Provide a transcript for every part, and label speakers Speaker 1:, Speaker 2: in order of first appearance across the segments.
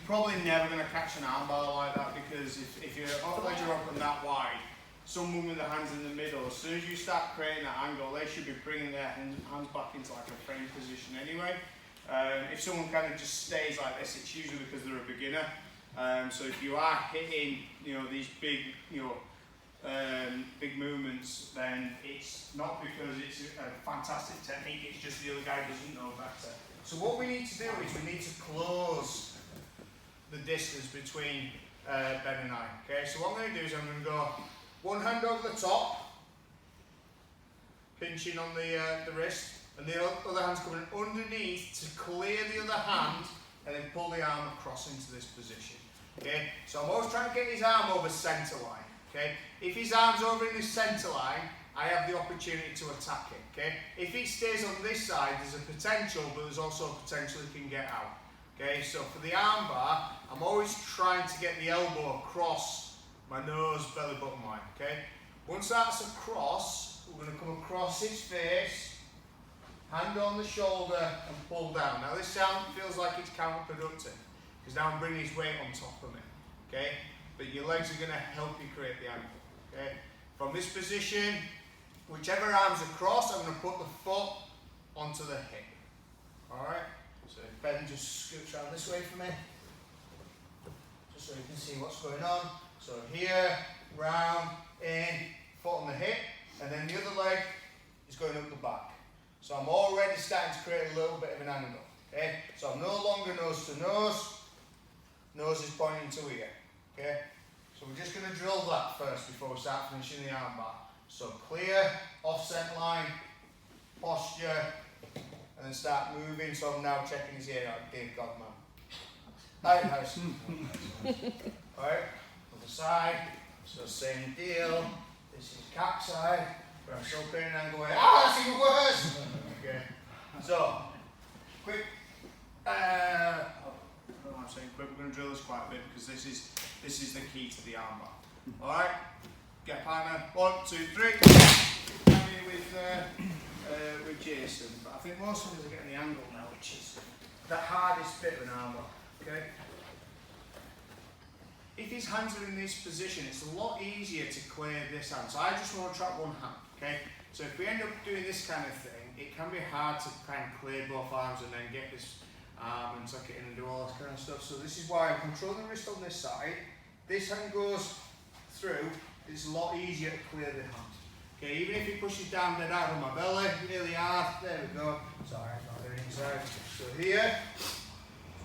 Speaker 1: probably never going to catch an armbar like that, because if your legs are open that wide, someone with the hands in the middle, as soon as you start creating that angle, they should be bringing their hands back into like a frame position anyway. If someone kind of just stays like this, it's usually because they're a beginner. So if you are hitting, these big, big movements, then it's not because it's a fantastic technique, it's just the other guy doesn't know better. So what we need to do is we need to close the distance between Ben and I. Okay, so what I'm going to do is I'm going to go one hand over the top, pinching on the wrist, and the other hand's coming underneath to clear the other hand, and then pull the arm across into this position. Okay, so I'm always trying to get his arm over centre line. Okay, if his arm's over in the centre line, I have the opportunity to attack it. Okay, if he stays on this side, there's a potential, but there's also a potential he can get out. Okay, so for the arm bar, I'm always trying to get the elbow across my nose, belly button line. Okay, once that's across, we're going to come across his face, hand on the shoulder, and pull down. Now this feels like it's counterproductive, because now I'm bringing his weight on top of me. Okay, but your legs are going to help you create the angle. Okay, from this position, whichever arm's across, I'm going to put the foot onto the hip. Alright, so if Ben just scoots around this way for me, just so you can see what's going on. So here, round, in, foot on the hip, and then the other leg is going up the back. So I'm already starting to create a little bit of an angle. Okay, so I'm no longer nose to nose, nose is pointing to ear. Okay, so we're just going to drill that first before we start finishing the arm bar. So clear, offset line, posture, and then start moving. So I'm now checking his ear out. Dear God, man. Nice. Alright, other side. So same deal. This is cat side, where I'm still creating an angle. That's even worse. Okay. So quick. I don't know what I'm saying quick. We're going to drill this quite a bit because this is the key to the arm bar. Alright, get partner. 1, 2, 3. I'm here with Jason, but I think most of us are getting the angle now, which is the hardest bit of an arm bar. Okay. If his hands are in this position, it's a lot easier to clear this hand. So I just want to trap one hand. Okay. So if we end up doing this kind of thing, it can be hard to kind of clear both arms and then get this arm and tuck it in and do all this kind of stuff. So this is why I'm controlling the wrist on this side. This hand goes through. It's a lot easier to clear the hand. Okay, even if he pushes down dead out on my belly, really hard. There we go. Sorry, I'm not doing inside. So here, it's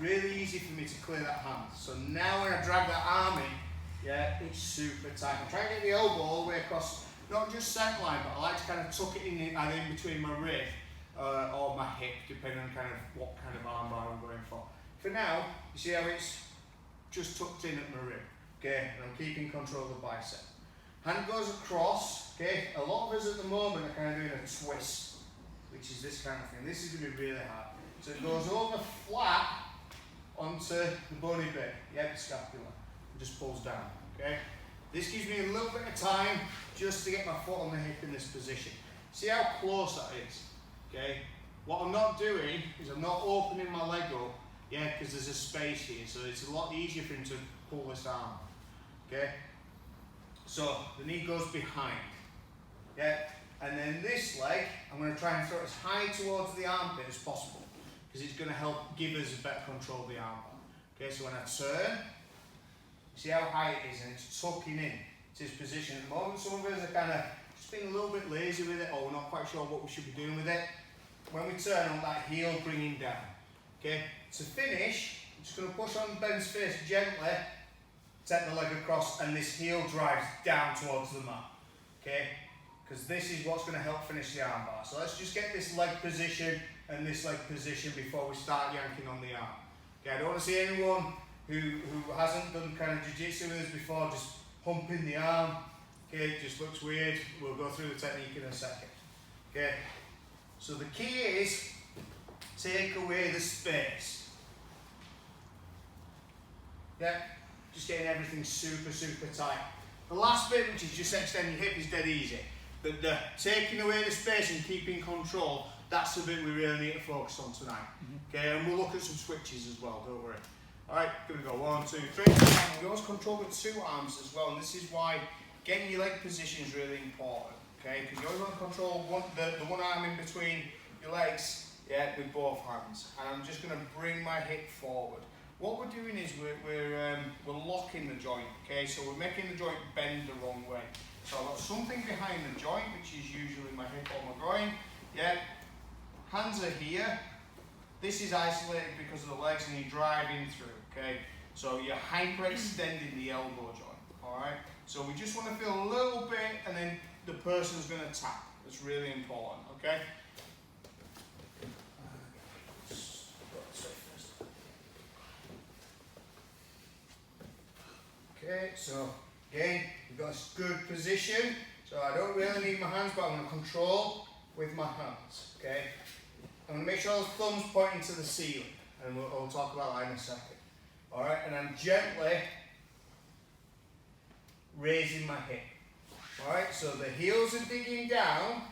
Speaker 1: really easy for me to clear that hand. So now when I drag that arm in, yeah, it's super tight. I'm trying to get the elbow all the way across, not just centre line, but I like to kind of tuck it in either in between my rib or my hip, depending on kind of what kind of arm bar I'm going for. For now, you see how it's just tucked in at my rib, okay, and I'm keeping control of the bicep. Hand goes across, okay, a lot of us at the moment are kind of doing a twist, which is this kind of thing. This is going to be really hard. So it goes over flat onto the bony bit, yeah, the scapula, and just pulls down, okay. This gives me a little bit of time just to get my foot on the hip in this position. See how close that is, okay. What I'm not doing is I'm not opening my leg up, yeah, because there's a space here, so it's a lot easier for him to pull this arm, okay. So the knee goes behind, yeah, and then this leg, I'm going to try and throw it as high towards the armpit as possible, because it's going to help give us a better control of the arm bar. Okay, so when I turn, see how high it is, and it's tucking in to this position. At the moment, some of us are kind of just being a little bit lazy with it, or we're not quite sure what we should be doing with it. When we turn on that heel bringing down, okay, to finish, I'm just going to push on Ben's face gently, take the leg across, and this heel drives down towards the mat, okay, because this is what's going to help finish the arm bar. So let's just get this leg position and this leg position before we start yanking on the arm. Okay, I don't want to see anyone who hasn't done kind of jiu-jitsu with us before just humping the arm. Okay, it just looks weird. We'll go through the technique in a second. Okay, so the key is take away the space. Yeah, just getting everything super, super tight. The last bit, which is just extending your hip, is dead easy. But the taking away the space and keeping control, that's the bit we really need to focus on tonight. Okay, and we'll look at some switches as well, don't worry. Alright, give it a go. 1, 2, 3. And we always control with 2 arms as well, and this is why getting your leg position is really important. Okay, because you always want to control the one arm in between your legs, yeah, with both hands. And I'm just going to bring my hip forward. What we're doing is we're locking the joint. Okay, so we're making the joint bend the wrong way. So I've got something behind the joint, which is usually my hip or my groin. Yeah, hands are here. This is isolated because of the legs, and you're driving through. Okay, so you're hyperextending the elbow joint. All right. So we just want to feel a little bit, and then the person's going to tap. That's really important, okay? Okay, so again, we've got a good position. So I don't really need my hands, but I'm going to control with my hands, okay? I'm going to make sure those thumbs pointing to the ceiling, and we'll talk about that in a second. All right, and I'm gently raising my hip. Alright, so the heels are digging down,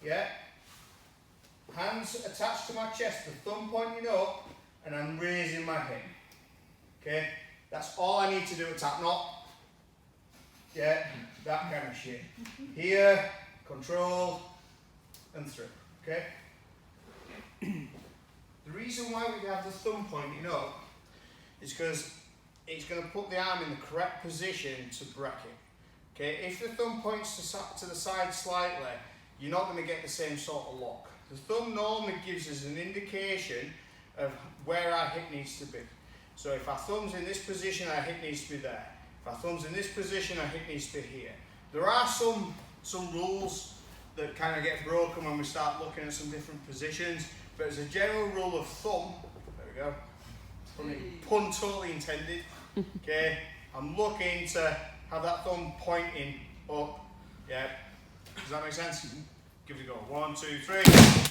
Speaker 1: yeah, hands attached to my chest, the thumb pointing up, and I'm raising my hip. Okay, that's all I need to do to tap, not, yeah, that kind of shit. Here, control, and through, okay? The reason why we have the thumb pointing up is because it's going to put the arm in the correct position to bracket. Okay, if the thumb points to the side slightly, you're not going to get the same sort of lock. The thumb normally gives us an indication of where our hip needs to be. So if our thumb's in this position, our hip needs to be there. If our thumb's in this position, our hip needs to be here. There are some rules that kind of get broken when we start looking at some different positions, but as a general rule of thumb, there we go, pun totally intended, okay, I'm looking to have that thumb pointing up, yeah, does that make sense? Give it a go, 1, 2, 3.